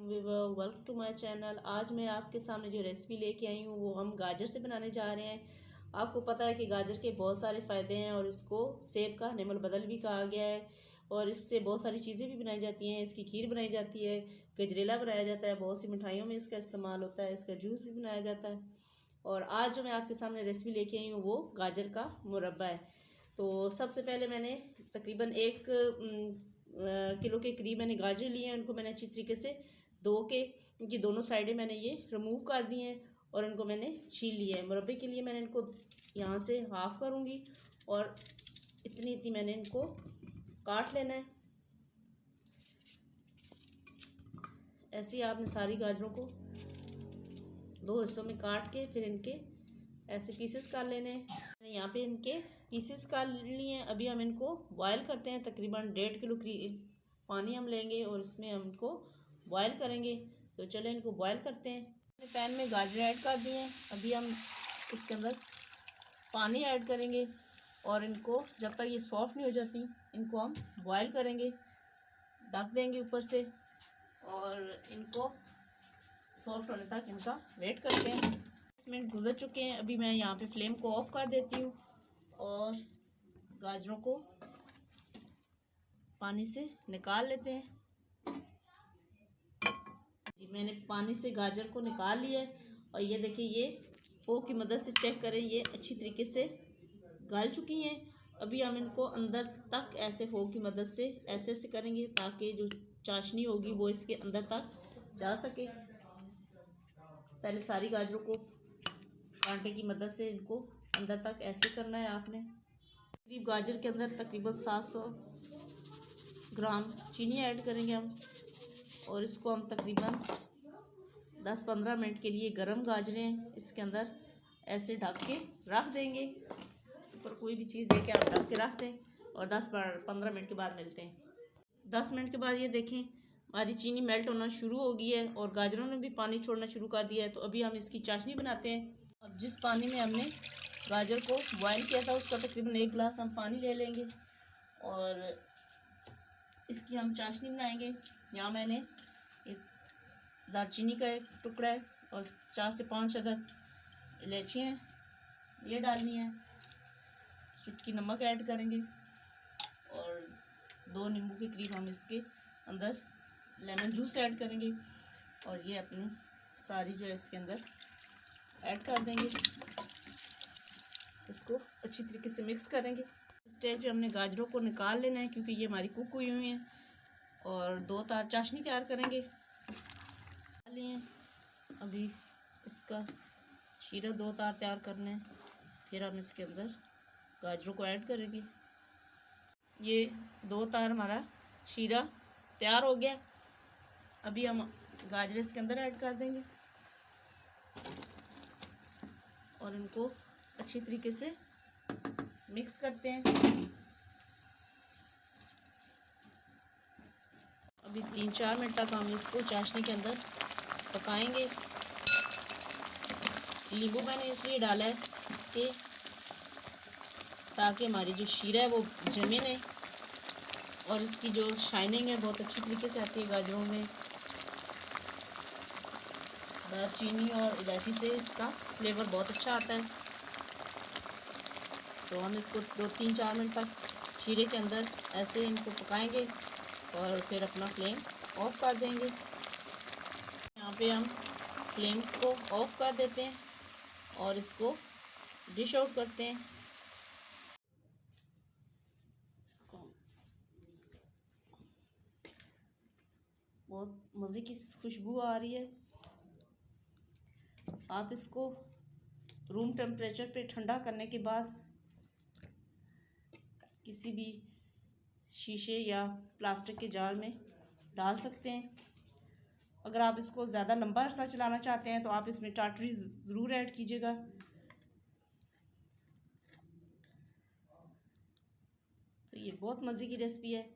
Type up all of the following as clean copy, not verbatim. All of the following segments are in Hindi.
Welcome to my channel. आज मैं आपके सामने जो रेसिपी लेके आई हूँ वो हम गाजर से बनाने जा रहे हैं। आपको पता है कि गाजर के बहुत सारे फ़ायदे हैं और इसको सेब का नेमल बदल भी कहा गया है और इससे बहुत सारी चीज़ें भी बनाई जाती हैं। इसकी खीर बनाई जाती है, गजरेला बनाया जाता है, बहुत सी मिठाइयों में इसका इस्तेमाल होता है, इसका जूस भी बनाया जाता है। और आज जो मैं आपके सामने रेसिपी लेके आई हूँ वो गाजर का मुरब्बा है। तो सबसे पहले मैंने तकरीबन 1 किलो के करीब मैंने गाजर लिए हैं। उनको मैंने अच्छी तरीके से धो के इनकी दोनों साइडें मैंने ये रिमूव कर दी हैं और इनको मैंने छील लिया है। मुरब्बे के लिए मैंने इनको यहाँ से हाफ़ करूँगी और इतनी इतनी मैंने इनको काट लेना है। ऐसे ही आपने सारी गाजरों को 2 हिस्सों में काट के फिर इनके ऐसे पीसेस कर लेने हैं। मैंने यहाँ पे इनके पीसेस कर लिए हैं। अभी हम इनको बॉयल करते हैं। तकरीबन 1.5 किलो पानी हम लेंगे और इसमें हम इनको बॉयल करेंगे। तो चलो इनको बॉयल करते हैं। पैन में गाजर ऐड कर दिए हैं। अभी हम इसके अंदर पानी ऐड करेंगे और इनको जब तक ये सॉफ्ट नहीं हो जाती इनको हम बॉयल करेंगे, ढक देंगे ऊपर से और इनको सॉफ्ट होने तक इनका वेट करते हैं। 10 मिनट गुजर चुके हैं। अभी मैं यहाँ पे फ्लेम को ऑफ कर देती हूँ और गाजरों को पानी से निकाल लेते हैं। जी, मैंने पानी से गाजर को निकाल लिया है और ये देखिए, ये फोक की मदद से चेक करें, ये अच्छी तरीके से गल चुकी हैं। अभी हम इनको अंदर तक ऐसे फोक की मदद से ऐसे ऐसे करेंगे ताकि जो चाशनी होगी वो इसके अंदर तक जा सके। पहले सारी गाजरों को कांटे की मदद से इनको अंदर तक ऐसे करना है आपने। करीब गाजर के अंदर तकरीबन 700 ग्राम चीनी ऐड करेंगे हम और इसको हम तकरीबन 10-15 मिनट के लिए गर्म गाजरें इसके अंदर ऐसे ढक के रख देंगे। ऊपर कोई भी चीज़ देके आप ढक के रख दें और 10-15 मिनट के बाद मिलते हैं। 10 मिनट के बाद ये देखें, हमारी चीनी मेल्ट होना शुरू हो गई है और गाजरों ने भी पानी छोड़ना शुरू कर दिया है। तो अभी हम इसकी चाशनी बनाते हैं। अब जिस पानी में हमने गाजर को बॉयल किया था उसका तकरीबन 1 गिलास हम पानी ले लेंगे और इसकी हम चाशनी बनाएंगे। यहाँ मैंने दालचीनी का एक टुकड़ा है और 4 से 5 अदद इलायचियाँ ये डालनी है। चुटकी नमक ऐड करेंगे और 2 नींबू के करीब हम इसके अंदर लेमन जूस ऐड करेंगे और ये अपनी सारी जो है इसके अंदर ऐड कर देंगे। इसको अच्छी तरीके से मिक्स करेंगे। स्टेज पे हमने गाजरों को निकाल लेना है क्योंकि ये हमारी कुक हुई हुई हैं और 2 तार चाशनी तैयार करेंगे। लिए अभी इसका शीरा 2 तार तैयार करने हैं। फिर हम इसके अंदर गाजरों को ऐड करेंगे। ये 2 तार हमारा शीरा तैयार हो गया। अभी हम गाजर इसके अंदर ऐड कर देंगे और इनको अच्छी तरीके से मिक्स करते हैं। अभी 3-4 मिनट तक हम इसको चाशनी के अंदर पकाएंगे। नींबू मैंने इसलिए डाला है कि ताकि हमारी जो शीरा है वो जमे नहीं और इसकी जो शाइनिंग है बहुत अच्छी तरीके से आती है गाजरों में। दालचीनी और इलायची से इसका फ्लेवर बहुत अच्छा आता है। तो हम इसको 2-3-4 मिनट तक शीरे के अंदर ऐसे इनको पकाएंगे और फिर अपना फ्लेम ऑफ कर देंगे। यहाँ पे हम फ्लेम को ऑफ कर देते हैं और इसको डिश आउट करते हैं। इसको बहुत मज़े की खुशबू आ रही है। आप इसको रूम टेम्परेचर पे ठंडा करने के बाद किसी भी शीशे या प्लास्टिक के जार में डाल सकते हैं। अगर आप इसको ज़्यादा लंबा अरसा चलाना चाहते हैं तो आप इसमें टाटरी ज़रूर ऐड कीजिएगा। तो ये बहुत मज़े की रेसिपी है।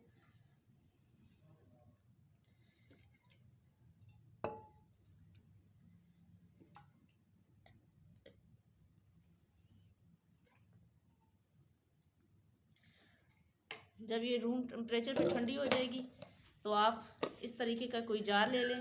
जब ये रूम टेम्परेचर पे ठंडी हो जाएगी तो आप इस तरीके का कोई जार ले लें